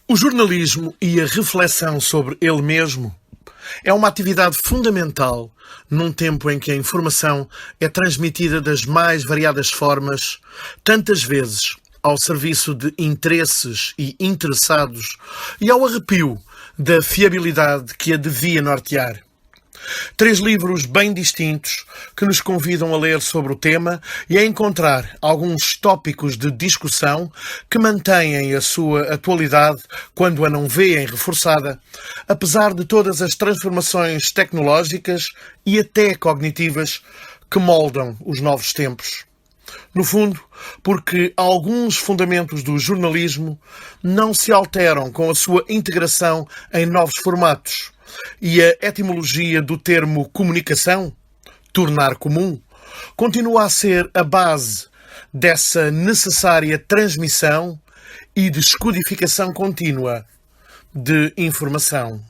O jornalismo e a reflexão sobre ele mesmo é uma atividade fundamental num tempo em que a informação é transmitida das mais variadas formas, tantas vezes ao serviço de interesses e interessados e ao arrepio da fiabilidade que a devia nortear. 3 livros bem distintos que nos convidam a ler sobre o tema e a encontrar alguns tópicos de discussão que mantêm a sua atualidade quando a não veem reforçada, apesar de todas as transformações tecnológicas e até cognitivas que moldam os novos tempos. No fundo, porque alguns fundamentos do jornalismo não se alteram com a sua integração em novos formatos, e a etimologia do termo comunicação, tornar comum, continua a ser a base dessa necessária transmissão e descodificação contínua de informação.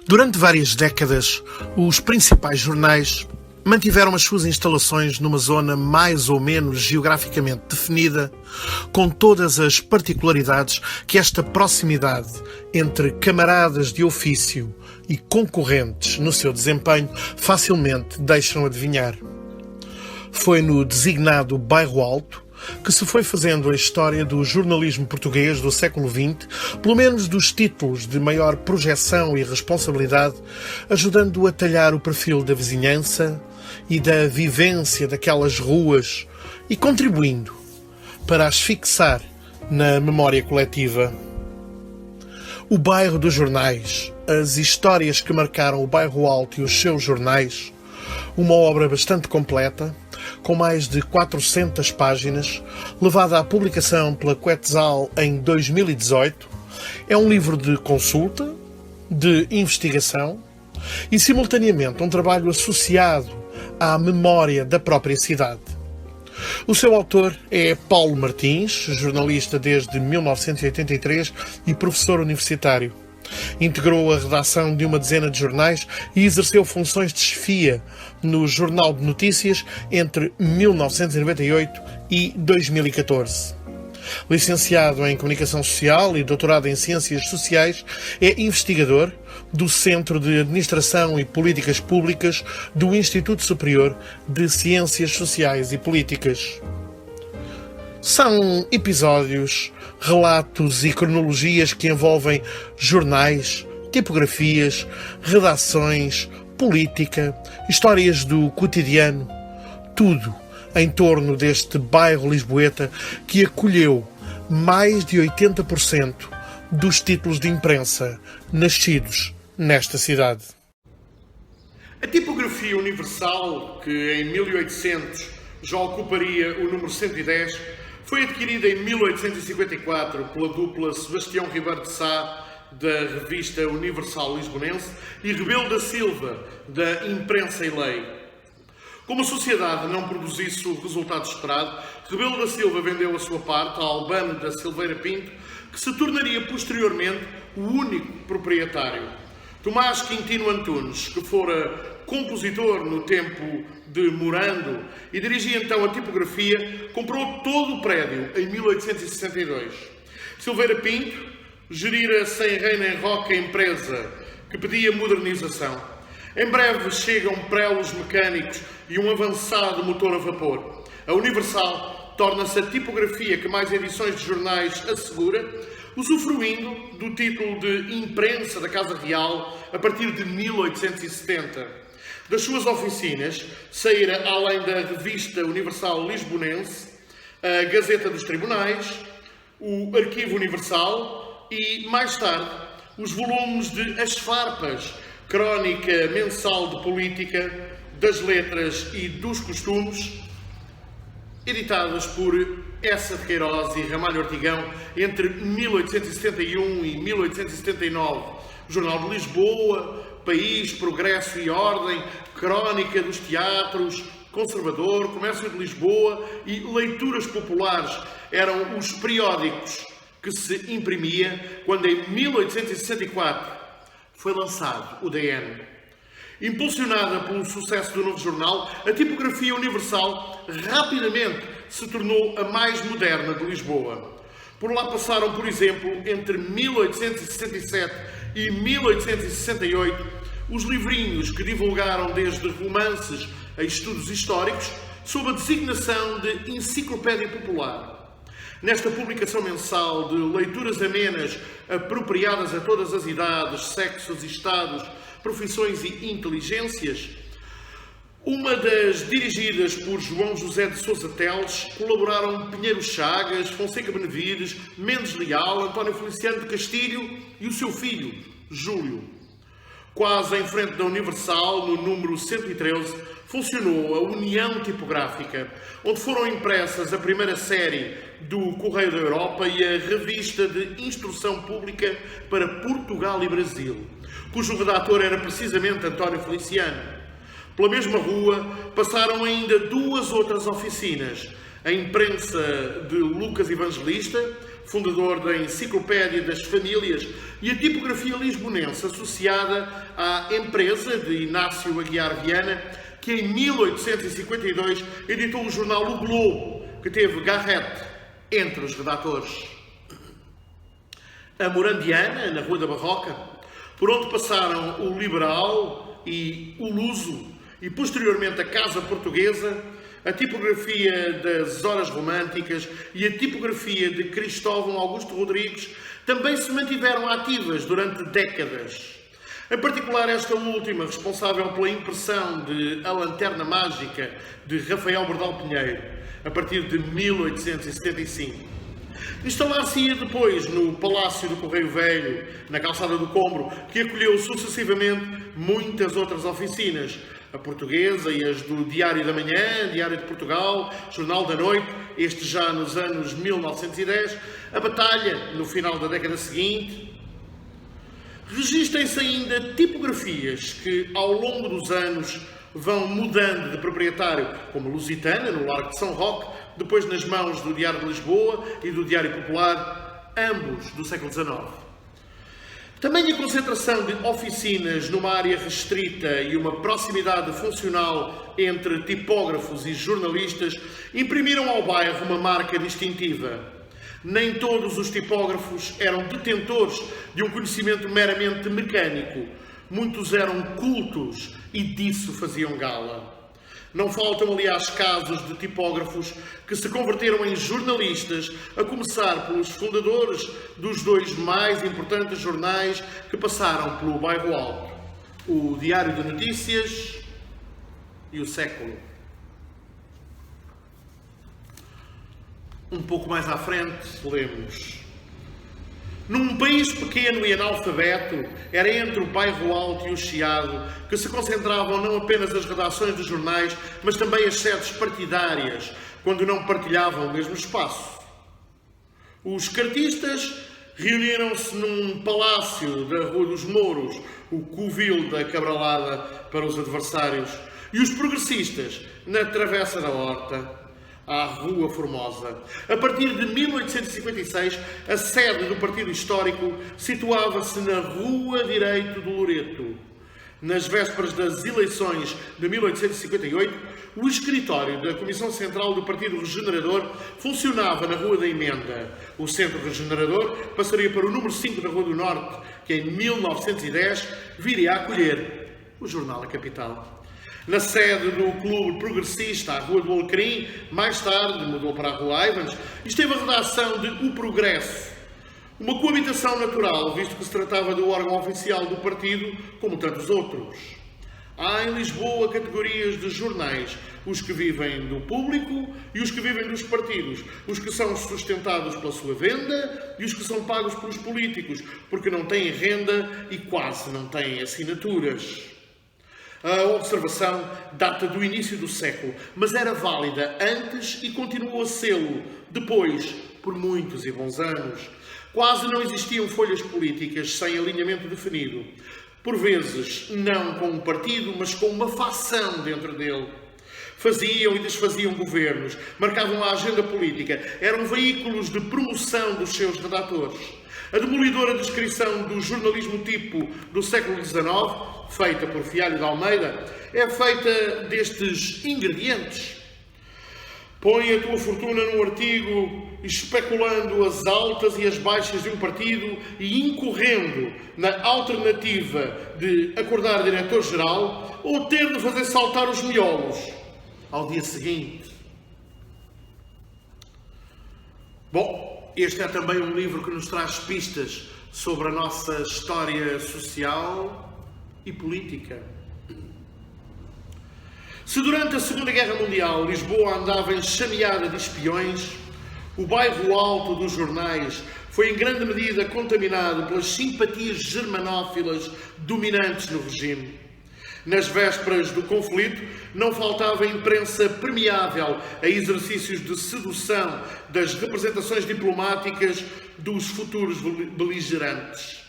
Durante várias décadas, os principais jornais mantiveram as suas instalações numa zona mais ou menos geograficamente definida, com todas as particularidades que esta proximidade entre camaradas de ofício e concorrentes no seu desempenho facilmente deixam adivinhar. Foi no designado Bairro Alto que se foi fazendo a história do jornalismo português do século XX, pelo menos dos títulos de maior projeção e responsabilidade, ajudando a talhar o perfil da vizinhança e da vivência daquelas ruas e contribuindo para as fixar na memória coletiva. O bairro dos jornais, as histórias que marcaram o Bairro Alto e os seus jornais, uma obra bastante completa, com mais de 400 páginas, levada à publicação pela Quetzal em 2018, é um livro de consulta, de investigação e, simultaneamente, um trabalho associado à memória da própria cidade. O seu autor é Paulo Martins, jornalista desde 1983 e professor universitário. Integrou a redação de uma dezena de jornais e exerceu funções de chefia no Jornal de Notícias entre 1998 e 2014. Licenciado em Comunicação Social e doutorado em Ciências Sociais, é investigador do Centro de Administração e Políticas Públicas do Instituto Superior de Ciências Sociais e Políticas. São episódios, relatos e cronologias que envolvem jornais, tipografias, redações, política, histórias do cotidiano, tudo em torno deste bairro lisboeta que acolheu mais de 80% dos títulos de imprensa nascidos nesta cidade. A tipografia universal, que em 1800 já ocuparia o número 110, foi adquirida em 1854 pela dupla Sebastião Ribeiro de Sá, da revista Universal Lisbonense, e Rebelo da Silva, da Imprensa e Lei. Como a sociedade não produzisse o resultado esperado, Rebelo da Silva vendeu a sua parte a Albano da Silveira Pinto, que se tornaria posteriormente o único proprietário. Tomás Quintino Antunes, que fora compositor no tempo de Morando e dirigia então a tipografia, comprou todo o prédio em 1862. Silveira Pinto gerira sem reino em roca a empresa, que pedia modernização. Em breve chegam prelos mecânicos e um avançado motor a vapor. A Universal torna-se a tipografia que mais edições de jornais assegura, usufruindo do título de imprensa da Casa Real a partir de 1870. Das suas oficinas saíra, além da revista Universal Lisbonense, a Gazeta dos Tribunais, o Arquivo Universal e, mais tarde, os volumes de As Farpas, crónica mensal de política, das letras e dos costumes, editadas por Essa de Queiroz e Ramalho Ortigão entre 1871 e 1879, Jornal de Lisboa, País, Progresso e Ordem, Crónica dos Teatros, Conservador, Comércio de Lisboa e Leituras Populares eram os periódicos que se imprimia quando em 1864 foi lançado o DN. Impulsionada pelo sucesso do novo jornal, a tipografia universal rapidamente se tornou a mais moderna de Lisboa. Por lá passaram, por exemplo, entre 1867 e 1868, os livrinhos que divulgaram desde romances a estudos históricos sob a designação de Enciclopédia Popular. Nesta publicação mensal de leituras amenas apropriadas a todas as idades, sexos e estados, profissões e inteligências, uma das dirigidas por João José de Sousa Teles, colaboraram Pinheiro Chagas, Fonseca Benevides, Mendes Leal, António Feliciano de Castilho e o seu filho, Júlio. Quase em frente da Universal, no número 113, funcionou a União Tipográfica, onde foram impressas a primeira série do Correio da Europa e a revista de Instrução Pública para Portugal e Brasil, cujo redator era precisamente António Feliciano. Pela mesma rua passaram ainda duas outras oficinas, a imprensa de Lucas Evangelista, fundador da Enciclopédia das Famílias, e a tipografia lisbonense associada à empresa de Inácio Aguiar Viana, que em 1852 editou o jornal O Globo, que teve Garrett entre os redatores. A Morandiana, na Rua da Barroca, por onde passaram o Liberal e o Luso, e posteriormente a Casa Portuguesa, a tipografia das Horas Românticas e a tipografia de Cristóvão Augusto Rodrigues também se mantiveram ativas durante décadas. Em particular esta última, responsável pela impressão de A Lanterna Mágica, de Rafael Bordal Pinheiro, a partir de 1875. Instalar-se-ia depois no Palácio do Correio Velho, na Calçada do Combro, que acolheu sucessivamente muitas outras oficinas, a Portuguesa e as do Diário da Manhã, Diário de Portugal, Jornal da Noite, este já nos anos 1910, a Batalha, no final da década seguinte. Registem-se ainda tipografias que, ao longo dos anos, vão mudando de proprietário, como a Lusitana, no Largo de São Roque, depois nas mãos do Diário de Lisboa e do Diário Popular, ambos do século XIX. Também a concentração de oficinas numa área restrita e uma proximidade funcional entre tipógrafos e jornalistas imprimiram ao bairro uma marca distintiva. Nem todos os tipógrafos eram detentores de um conhecimento meramente mecânico. Muitos eram cultos e disso faziam gala. Não faltam, aliás, casos de tipógrafos que se converteram em jornalistas, a começar pelos fundadores dos dois mais importantes jornais que passaram pelo Bairro Alto, o Diário de Notícias e o Século. Um pouco mais à frente, lemos: num país pequeno e analfabeto, era entre o Bairro Alto e o Chiado que se concentravam não apenas as redações dos jornais, mas também as sedes partidárias, quando não partilhavam o mesmo espaço. Os cartistas reuniram-se num palácio da Rua dos Mouros, o covil da cabralada para os adversários, e os progressistas na Travessa da Horta, à Rua Formosa. A partir de 1856, a sede do Partido Histórico situava-se na Rua Direito do Loreto. Nas vésperas das eleições de 1858, o escritório da Comissão Central do Partido Regenerador funcionava na Rua da Emenda. O Centro Regenerador passaria para o número 5 da Rua do Norte, que em 1910 viria a acolher o jornal A Capital. Na sede do Clube Progressista, à Rua do Alecrim, mais tarde mudou para a Rua Ivans, esteve a redação de O Progresso. Uma coabitação natural, visto que se tratava do órgão oficial do partido, como tantos outros. Há em Lisboa categorias de jornais, os que vivem do público e os que vivem dos partidos, os que são sustentados pela sua venda e os que são pagos pelos políticos, porque não têm renda e quase não têm assinaturas. A observação data do início do século, mas era válida antes e continuou a sê-lo depois, por muitos e bons anos. Quase não existiam folhas políticas sem alinhamento definido. Por vezes, não com um partido, mas com uma facção dentro dele. Faziam e desfaziam governos, marcavam a agenda política, eram veículos de promoção dos seus redatores. A demolidora descrição do jornalismo tipo do século XIX, feita por Fialho de Almeida, é feita destes ingredientes. Põe a tua fortuna num artigo especulando as altas e as baixas de um partido e incorrendo na alternativa de acordar diretor-geral ou ter de fazer saltar os miolos ao dia seguinte. Bom, este é também um livro que nos traz pistas sobre a nossa história social e política. Se durante a Segunda Guerra Mundial Lisboa andava enxameada de espiões, o bairro alto dos jornais foi em grande medida contaminado pelas simpatias germanófilas dominantes no regime. Nas vésperas do conflito, não faltava imprensa permeável a exercícios de sedução das representações diplomáticas dos futuros beligerantes.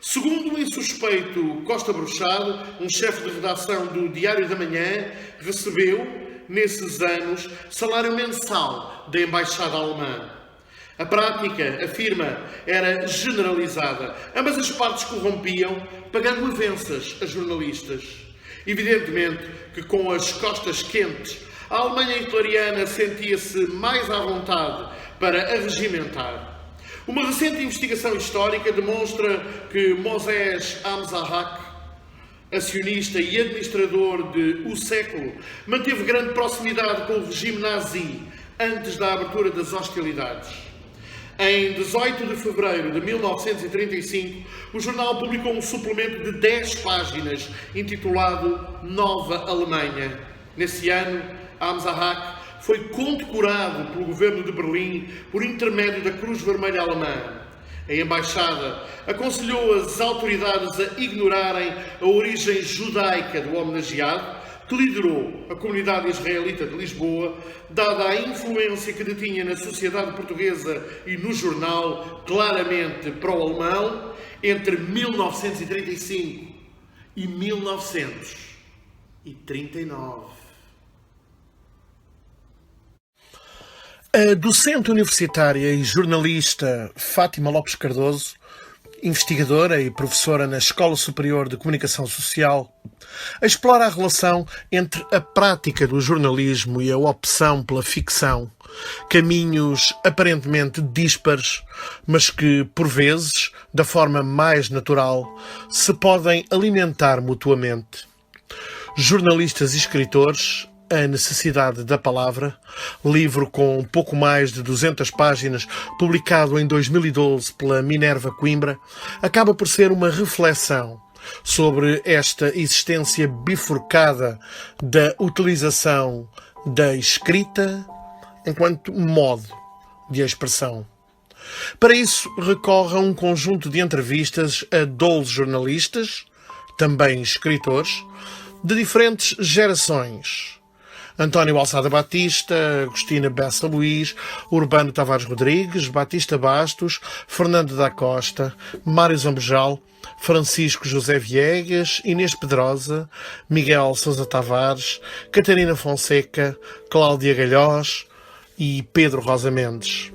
Segundo o insuspeito Costa Bruxado, um chefe de redação do Diário da Manhã, recebeu, nesses anos, salário mensal da Embaixada Alemã. A prática, afirma, era generalizada. Ambas as partes corrompiam, pagando avanças a jornalistas. Evidentemente que com as costas quentes, a Alemanha hitleriana sentia-se mais à vontade para arregimentar. Uma recente investigação histórica demonstra que Mosés Amzahak, acionista e administrador de O Século, manteve grande proximidade com o regime nazi antes da abertura das hostilidades. Em 18 de fevereiro de 1935, o jornal publicou um suplemento de 10 páginas intitulado Nova Alemanha. Nesse ano, Amzahak foi condecorado pelo governo de Berlim por intermédio da Cruz Vermelha Alemã. A embaixada aconselhou as autoridades a ignorarem a origem judaica do homenageado, que liderou a comunidade israelita de Lisboa, dada a influência que detinha na sociedade portuguesa e no jornal, claramente pró-alemão, entre 1935 e 1939. A docente universitária e jornalista Fátima Lopes Cardoso, investigadora e professora na Escola Superior de Comunicação Social, explora a relação entre a prática do jornalismo e a opção pela ficção, caminhos aparentemente díspares, mas que, por vezes, da forma mais natural, se podem alimentar mutuamente. Jornalistas e escritores, A Necessidade da Palavra, livro com pouco mais de 200 páginas, publicado em 2012 pela Minerva Coimbra, acaba por ser uma reflexão sobre esta existência bifurcada da utilização da escrita enquanto modo de expressão. Para isso, recorre a um conjunto de entrevistas a 12 jornalistas, também escritores, de diferentes gerações. António Alçada Batista, Agostina Bessa Luís, Urbano Tavares Rodrigues, Batista Bastos, Fernando da Costa, Mário Zambojal, Francisco José Viegas, Inês Pedrosa, Miguel Sousa Tavares, Catarina Fonseca, Cláudia Galhós e Pedro Rosa Mendes.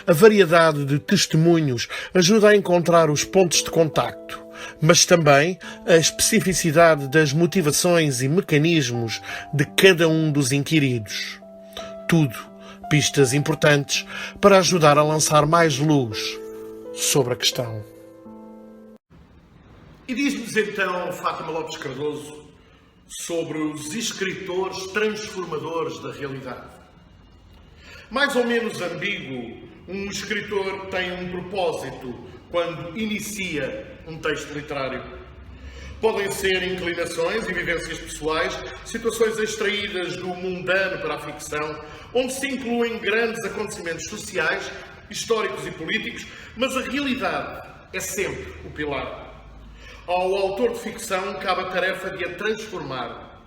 A variedade de testemunhos ajuda a encontrar os pontos de contacto, mas também a especificidade das motivações e mecanismos de cada um dos inquiridos. Tudo pistas importantes para ajudar a lançar mais luz sobre a questão. E diz-nos então Fátima Lopes Cardoso sobre os escritores transformadores da realidade. Mais ou menos ambíguo, um escritor tem um propósito quando inicia um texto literário. Podem ser inclinações e vivências pessoais, situações extraídas do mundano para a ficção, onde se incluem grandes acontecimentos sociais, históricos e políticos, mas a realidade é sempre o pilar. Ao autor de ficção cabe a tarefa de a transformar,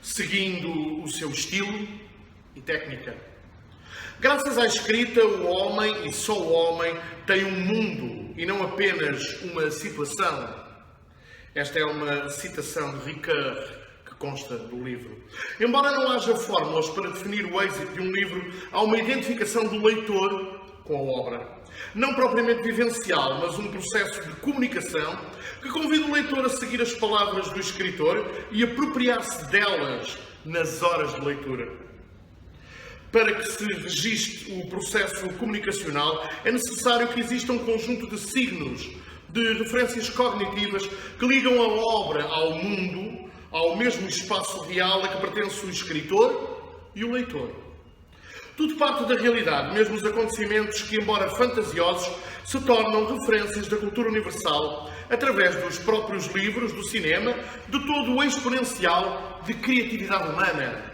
seguindo o seu estilo e técnica. Graças à escrita, o homem, e só o homem, tem um mundo e não apenas uma situação. Esta é uma citação de Ricoeur que consta do livro. Embora não haja fórmulas para definir o êxito de um livro, há uma identificação do leitor com a obra. Não propriamente vivencial, mas um processo de comunicação que convida o leitor a seguir as palavras do escritor e apropriar-se delas nas horas de leitura. Para que se registre o processo comunicacional, é necessário que exista um conjunto de signos, de referências cognitivas que ligam a obra ao mundo, ao mesmo espaço real a que pertence o escritor e o leitor. Tudo parte da realidade, mesmo os acontecimentos que, embora fantasiosos, se tornam referências da cultura universal através dos próprios livros, do cinema, de todo o exponencial de criatividade humana.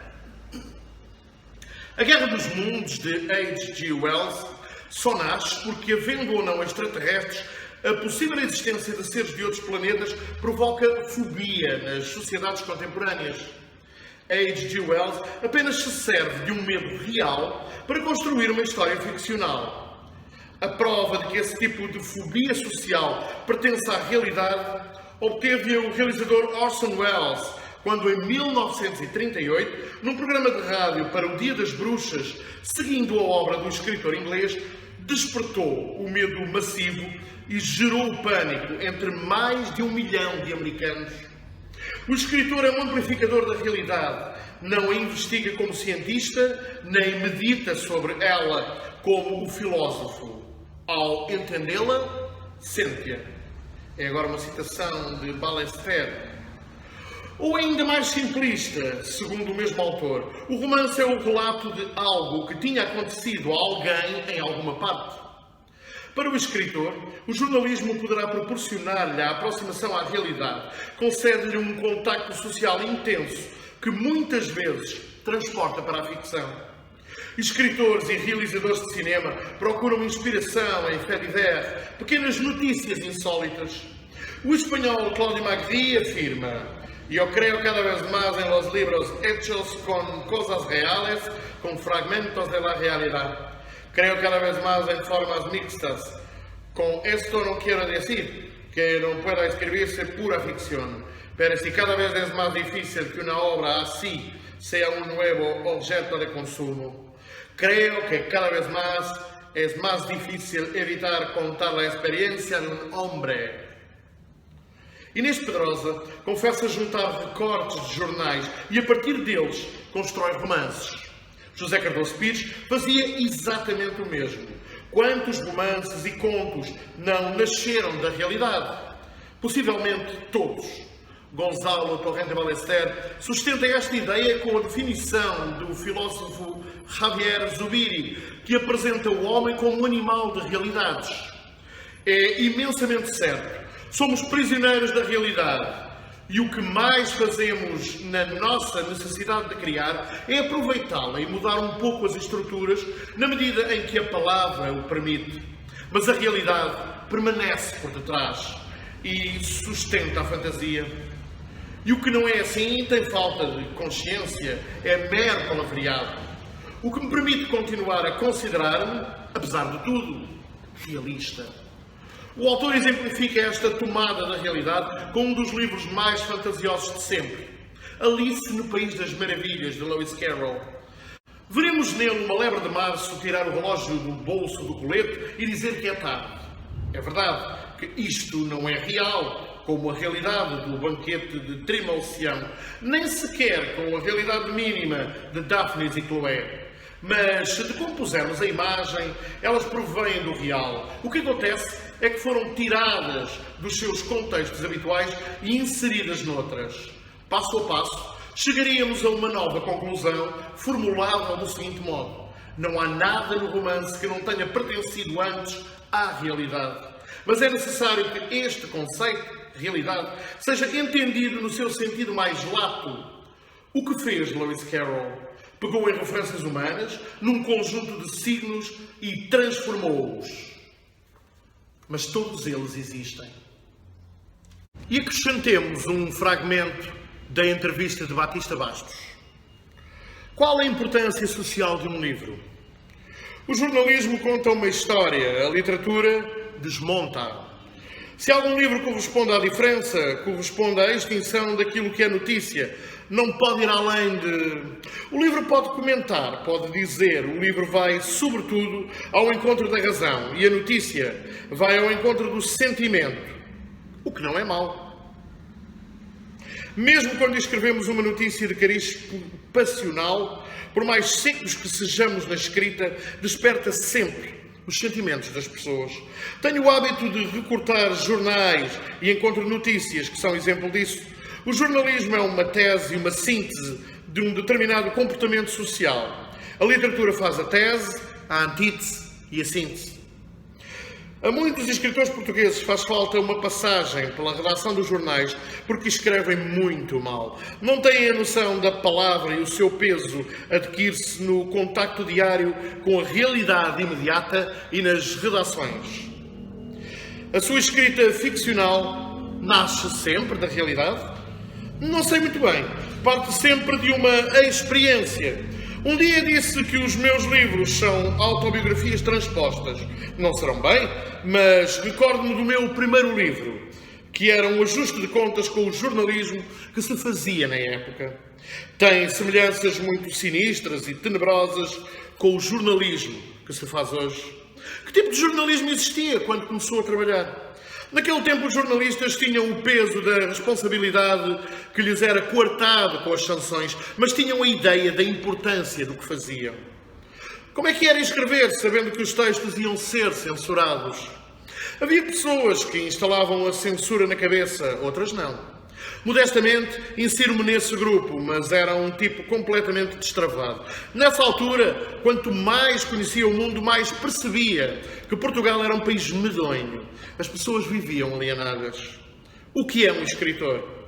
A Guerra dos Mundos, de H.G. Wells, só nasce porque, havendo ou não extraterrestres, a possível existência de seres de outros planetas provoca fobia nas sociedades contemporâneas. H.G. Wells apenas se serve de um medo real para construir uma história ficcional. A prova de que esse tipo de fobia social pertence à realidade obteve o realizador Orson Welles, quando em 1938, num programa de rádio para o Dia das Bruxas, seguindo a obra do escritor inglês, despertou o medo massivo e gerou o pânico entre mais de 1 milhão de americanos. O escritor é um amplificador da realidade, não a investiga como cientista, nem medita sobre ela como o filósofo. Ao entendê-la, sente-a. É agora uma citação de Ballester. Ou ainda mais simplista, segundo o mesmo autor, o romance é o relato de algo que tinha acontecido a alguém em alguma parte. Para o escritor, o jornalismo poderá proporcionar-lhe a aproximação à realidade, concede-lhe um contacto social intenso que muitas vezes transporta para a ficção. Escritores e realizadores de cinema procuram inspiração em faits divers, pequenas notícias insólitas. O espanhol Claudio Magri afirma: "Yo creo cada vez más en los libros hechos con cosas reales, con fragmentos de la realidad. Creo cada vez más en formas mixtas. Con esto no quiero decir que no pueda escribirse pura ficción, pero si cada vez es más difícil que una obra así sea un nuevo objeto de consumo. Creo que cada vez más es más difícil evitar contar la experiencia de un hombre." Inês Pedrosa confessa juntar recortes de jornais e, a partir deles, constrói romances. José Cardoso Pires fazia exatamente o mesmo. Quantos romances e contos não nasceram da realidade? Possivelmente todos. Gonzalo Torrente Ballester sustenta esta ideia com a definição do filósofo Javier Zubiri, que apresenta o homem como um animal de realidades. É imensamente certo. Somos prisioneiros da realidade e o que mais fazemos na nossa necessidade de criar é aproveitá-la e mudar um pouco as estruturas na medida em que a palavra o permite. Mas a realidade permanece por detrás e sustenta a fantasia. E o que não é assim tem falta de consciência, é mero palavreado. O que me permite continuar a considerar-me, apesar de tudo, realista. O autor exemplifica esta tomada da realidade com um dos livros mais fantasiosos de sempre, Alice no País das Maravilhas, de Lewis Carroll. Veremos nele uma lebre de março tirar o relógio do bolso do colete e dizer que é tarde. É verdade que isto não é real, como a realidade do banquete de Trimalciano, nem sequer com a realidade mínima de Daphnis e Chloé. Mas, se decompusermos a imagem, elas provêm do real. O que acontece é que foram tiradas dos seus contextos habituais e inseridas noutras. Passo a passo, chegaríamos a uma nova conclusão formulada do seguinte modo: não há nada no romance que não tenha pertencido antes à realidade. Mas é necessário que este conceito, realidade, seja entendido no seu sentido mais lato. O que fez Lewis Carroll? Pegou em referências humanas, num conjunto de signos e transformou-os. Mas todos eles existem. E acrescentemos um fragmento da entrevista de Batista Bastos. Qual a importância social de um livro? O jornalismo conta uma história, a literatura desmonta. Se algum livro corresponde à diferença, corresponde à extinção daquilo que é notícia, não pode ir além de... O livro pode comentar, pode dizer, o livro vai, sobretudo, ao encontro da razão e a notícia vai ao encontro do sentimento, o que não é mau. Mesmo quando escrevemos uma notícia de cariz passional, por mais secos que sejamos na escrita, desperta sempre os sentimentos das pessoas. Tenho o hábito de recortar jornais e encontro notícias que são exemplo disso. O jornalismo é uma tese e uma síntese de um determinado comportamento social. A literatura faz a tese, a antítese e a síntese. A muitos escritores portugueses faz falta uma passagem pela redação dos jornais porque escrevem muito mal. Não têm a noção da palavra e o seu peso adquire-se no contacto diário com a realidade imediata e nas redações. A sua escrita ficcional nasce sempre da realidade? Não sei muito bem. Parte sempre de uma experiência. Um dia disse que os meus livros são autobiografias transpostas. Não serão bem, mas recordo-me do meu primeiro livro, que era um ajuste de contas com o jornalismo que se fazia na época. Tem semelhanças muito sinistras e tenebrosas com o jornalismo que se faz hoje. Que tipo de jornalismo existia quando começou a trabalhar? Naquele tempo os jornalistas tinham o peso da responsabilidade que lhes era coartado com as sanções, mas tinham a ideia da importância do que faziam. Como é que era escrever, sabendo que os textos iam ser censurados? Havia pessoas que instalavam a censura na cabeça, outras não. Modestamente, insiro-me nesse grupo, mas era um tipo completamente destravado. Nessa altura, quanto mais conhecia o mundo, mais percebia que Portugal era um país medonho. As pessoas viviam alienadas. O que é um escritor?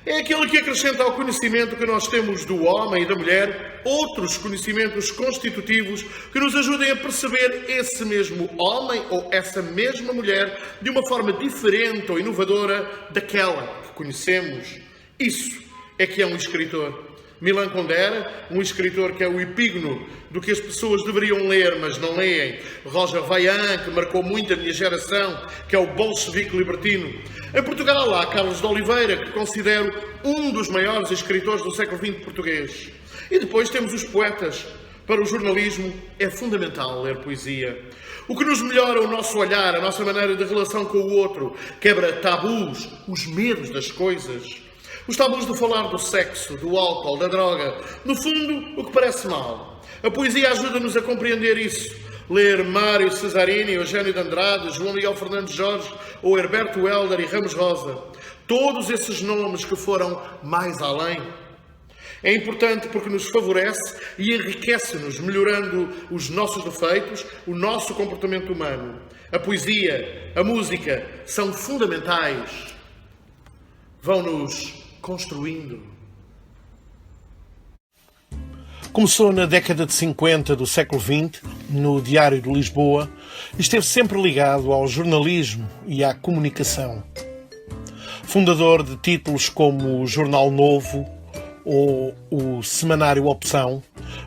É aquele que acrescenta ao conhecimento que nós temos do homem e da mulher outros conhecimentos constitutivos que nos ajudem a perceber esse mesmo homem ou essa mesma mulher de uma forma diferente ou inovadora daquela que conhecemos. Isso é que é um escritor. Milan Kundera, um escritor que é o epígono do que as pessoas deveriam ler, mas não leem. Roger Vaillant, que marcou muito a minha geração, que é o bolchevique libertino. Em Portugal há Carlos de Oliveira, que considero um dos maiores escritores do século XX português. E depois temos os poetas. Para o jornalismo é fundamental ler poesia. O que nos melhora o nosso olhar, a nossa maneira de relação com o outro, quebra tabus, os medos das coisas. Os tabus de falar do sexo, do álcool, da droga. No fundo, o que parece mal. A poesia ajuda-nos a compreender isso. Ler Mário Cesarini, Eugênio de Andrade, João Miguel Fernandes Jorge ou Herberto Helder e Ramos Rosa. Todos esses nomes que foram mais além. É importante porque nos favorece e enriquece-nos, melhorando os nossos defeitos, o nosso comportamento humano. A poesia, a música são fundamentais. Vão-nos construindo. Começou na década de 50 do século XX, no Diário de Lisboa, e esteve sempre ligado ao jornalismo e à comunicação. Fundador de títulos como o Jornal Novo ou o Semanário Opção,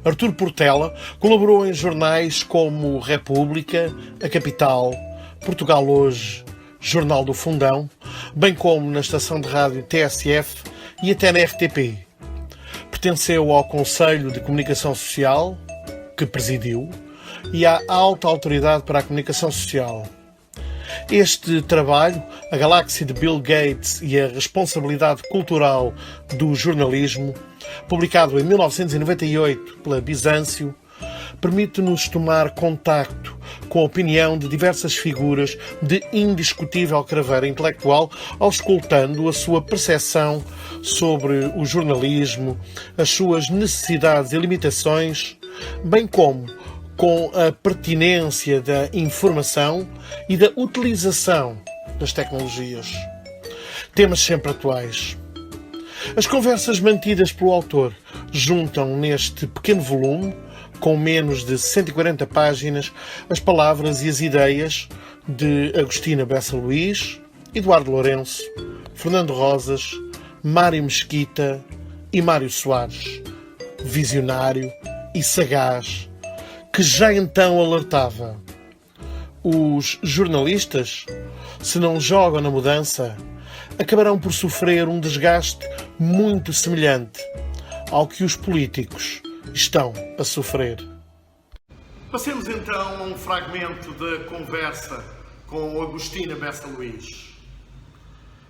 Artur Portela colaborou em jornais como República, A Capital, Portugal Hoje, Jornal do Fundão, bem como na estação de rádio TSF e até na RTP. Pertenceu ao Conselho de Comunicação Social, que presidiu, e à Alta Autoridade para a Comunicação Social. Este trabalho, A Galáxia de Bill Gates e a Responsabilidade Cultural do Jornalismo, publicado em 1998 pela Bizâncio, permite-nos tomar contacto com a opinião de diversas figuras de indiscutível craveira intelectual, auscultando a sua percepção sobre o jornalismo, as suas necessidades e limitações, bem como com a pertinência da informação e da utilização das tecnologias. Temas sempre atuais. As conversas mantidas pelo autor juntam neste pequeno volume, com menos de 140 páginas, as palavras e as ideias de Agostina Bessa Luís, Eduardo Lourenço, Fernando Rosas, Mário Mesquita e Mário Soares, visionário e sagaz, que já então alertava: os jornalistas se não jogam na mudança, acabarão por sofrer um desgaste muito semelhante ao que os políticos estão a sofrer. Passemos então a um fragmento da conversa com Agostina Bessa Luís.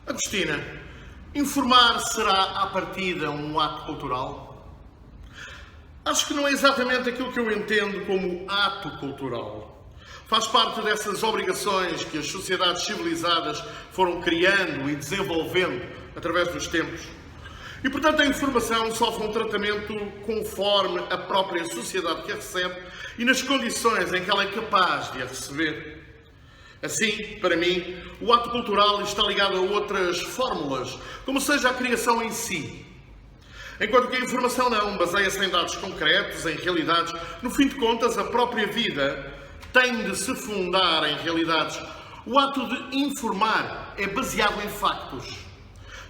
Agostina, informar será à partida um ato cultural? Acho que não é exatamente aquilo que eu entendo como ato cultural. Faz parte dessas obrigações que as sociedades civilizadas foram criando e desenvolvendo através dos tempos. E, portanto, a informação sofre um tratamento conforme a própria sociedade que a recebe e nas condições em que ela é capaz de a receber. Assim, para mim, o ato cultural está ligado a outras fórmulas, como seja a criação em si. Enquanto que a informação não, baseia-se em dados concretos, em realidades. No fim de contas, a própria vida tem de se fundar em realidades. O ato de informar é baseado em factos.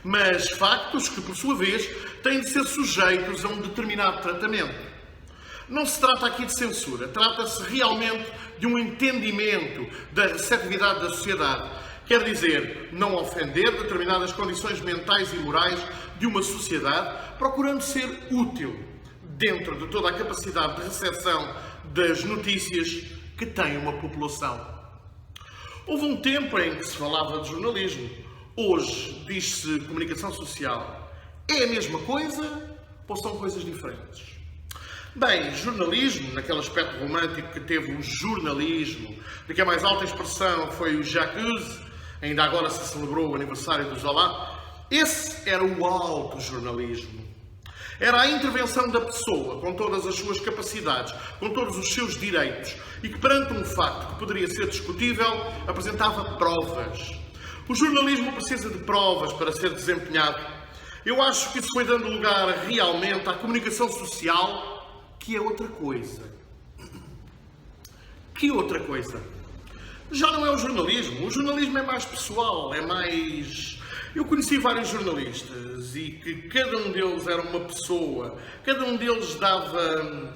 Mas factos que, por sua vez, têm de ser sujeitos a um determinado tratamento. Não se trata aqui de censura, trata-se realmente de um entendimento da receptividade da sociedade. Quer dizer, não ofender determinadas condições mentais e morais de uma sociedade, procurando ser útil dentro de toda a capacidade de recepção das notícias que tem uma população. Houve um tempo em que se falava de jornalismo. Hoje diz-se comunicação social. É a mesma coisa ou são coisas diferentes? Bem, jornalismo, naquele aspecto romântico que teve o jornalismo, de que a mais alta expressão foi o J'accuse, ainda agora se celebrou o aniversário do Zola, esse era o alto jornalismo. Era a intervenção da pessoa, com todas as suas capacidades, com todos os seus direitos, e que perante um facto que poderia ser discutível, apresentava provas. O jornalismo precisa de provas para ser desempenhado. Eu acho que isso foi dando lugar realmente à comunicação social, que é outra coisa. Que outra coisa? Já não é o jornalismo é mais pessoal, é mais... Eu conheci vários jornalistas e que cada um deles era uma pessoa, cada um deles dava...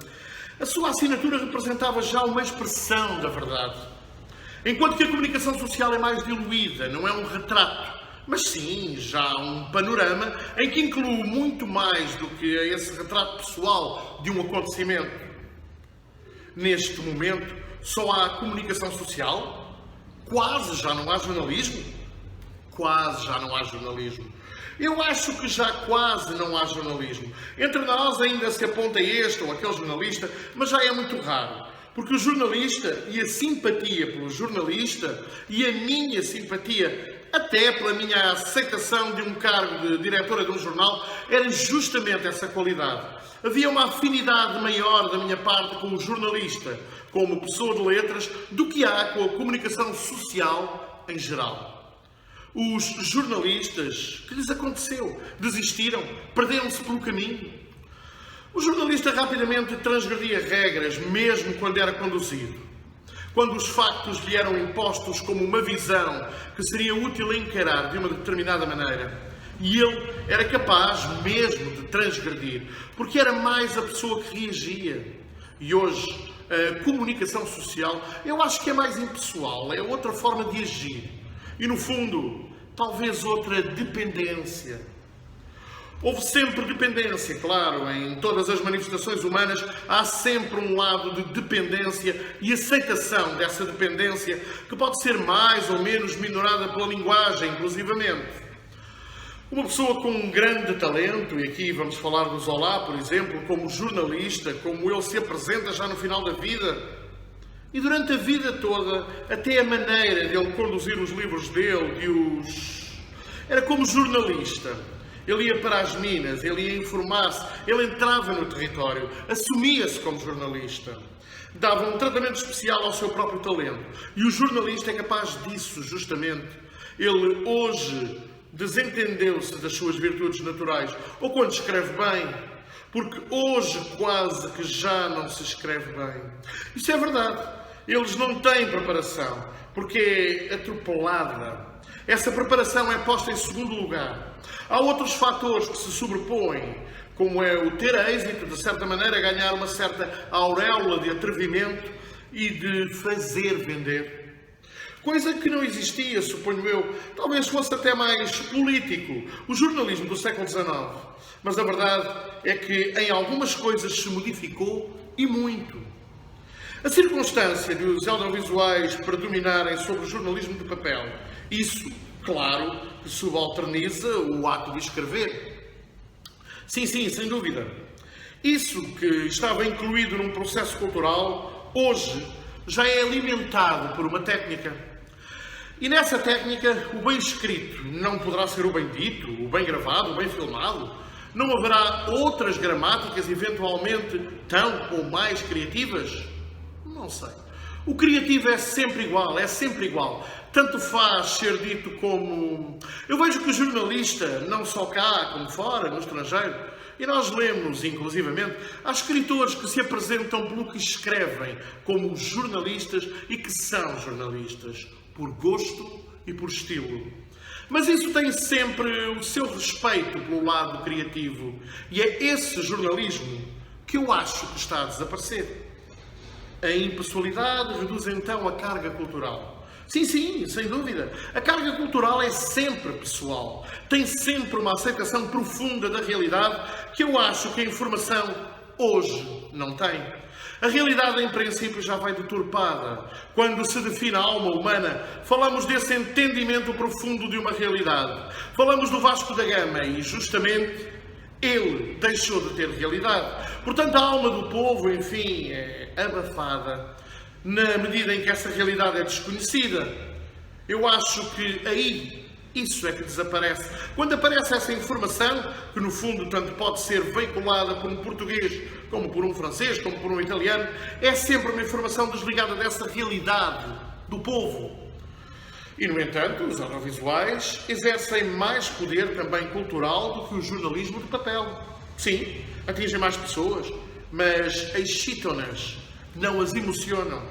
A sua assinatura representava já uma expressão da verdade. Enquanto que a comunicação social é mais diluída, não é um retrato, mas sim já um panorama em que inclui muito mais do que esse retrato pessoal de um acontecimento. Neste momento, só há comunicação social? Quase já não há jornalismo? Quase já não há jornalismo. Eu acho que já quase não há jornalismo. Entre nós ainda se aponta este ou aquele jornalista, mas já é muito raro. Porque o jornalista e a simpatia pelo jornalista e a minha simpatia até pela minha aceitação de um cargo de diretora de um jornal era justamente essa qualidade. Havia uma afinidade maior da minha parte com o jornalista, como pessoa de letras, do que há com a comunicação social em geral. Os jornalistas, que lhes aconteceu? Desistiram? Perderam-se pelo caminho? O jornalista rapidamente transgredia regras, mesmo quando era conduzido. Quando os factos lhe eram impostos como uma visão que seria útil encarar de uma determinada maneira. E ele era capaz mesmo de transgredir, porque era mais a pessoa que reagia. E hoje, a comunicação social, eu acho que é mais impessoal, é outra forma de agir. E no fundo, talvez outra dependência. Houve sempre dependência, claro, em todas as manifestações humanas há sempre um lado de dependência e aceitação dessa dependência que pode ser mais ou menos minorada pela linguagem, inclusivamente. Uma pessoa com um grande talento, e aqui vamos falar do Zola, por exemplo, como jornalista, como ele se apresenta já no final da vida, e durante a vida toda, até a maneira de ele conduzir os livros dele, era como jornalista. Ele ia para as minas, ele ia informar-se, ele entrava no território, assumia-se como jornalista. Dava um tratamento especial ao seu próprio talento. E o jornalista é capaz disso, justamente. Ele hoje desentendeu-se das suas virtudes naturais, ou quando escreve bem, porque hoje quase que já não se escreve bem. Isso é verdade. Eles não têm preparação, porque é atropelada. Essa preparação é posta em segundo lugar. Há outros fatores que se sobrepõem, como é o ter êxito, de certa maneira, ganhar uma certa auréola de atrevimento e de fazer vender. Coisa que não existia, suponho eu, talvez fosse até mais político, o jornalismo do século XIX. Mas a verdade é que em algumas coisas se modificou e muito. A circunstância de os audiovisuais predominarem sobre o jornalismo de papel, isso, claro, que subalterniza o ato de escrever. Sim, sim, sem dúvida. Isso que estava incluído num processo cultural, hoje já é alimentado por uma técnica. E nessa técnica, o bem escrito não poderá ser o bem dito, o bem gravado, o bem filmado. Não haverá outras gramáticas eventualmente tão ou mais criativas? Não sei. O criativo é sempre igual, é sempre igual. Tanto faz ser dito como... Eu vejo que o jornalista, não só cá como fora, no estrangeiro, e nós lemos, inclusivamente, há escritores que se apresentam pelo que escrevem como jornalistas e que são jornalistas, por gosto e por estilo. Mas isso tem sempre o seu respeito pelo lado criativo. E é esse jornalismo que eu acho que está a desaparecer. A impessoalidade reduz então a carga cultural. Sim, sim, sem dúvida. A carga cultural é sempre pessoal. Tem sempre uma aceitação profunda da realidade que eu acho que a informação hoje não tem. A realidade, em princípio, já vai deturpada. Quando se define a alma humana, falamos desse entendimento profundo de uma realidade. Falamos do Vasco da Gama e, justamente, ele deixou de ter realidade. Portanto, a alma do povo, enfim, é abafada na medida em que essa realidade é desconhecida. Eu acho que aí isso é que desaparece. Quando aparece essa informação, que no fundo tanto pode ser veiculada por um português, como por um francês, como por um italiano, é sempre uma informação desligada dessa realidade do povo. E, no entanto, os audiovisuais exercem mais poder também cultural do que o jornalismo de papel. Sim, atingem mais pessoas, mas excitam-nas, não as emocionam.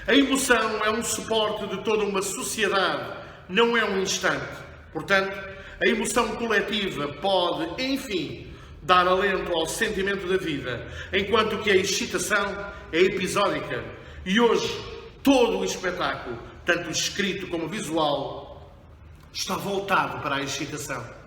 A emoção é um suporte de toda uma sociedade, não é um instante. Portanto, a emoção coletiva pode, enfim, dar alento ao sentimento da vida, enquanto que a excitação é episódica. E hoje, todo o espetáculo, tanto escrito como visual, está voltado para a excitação.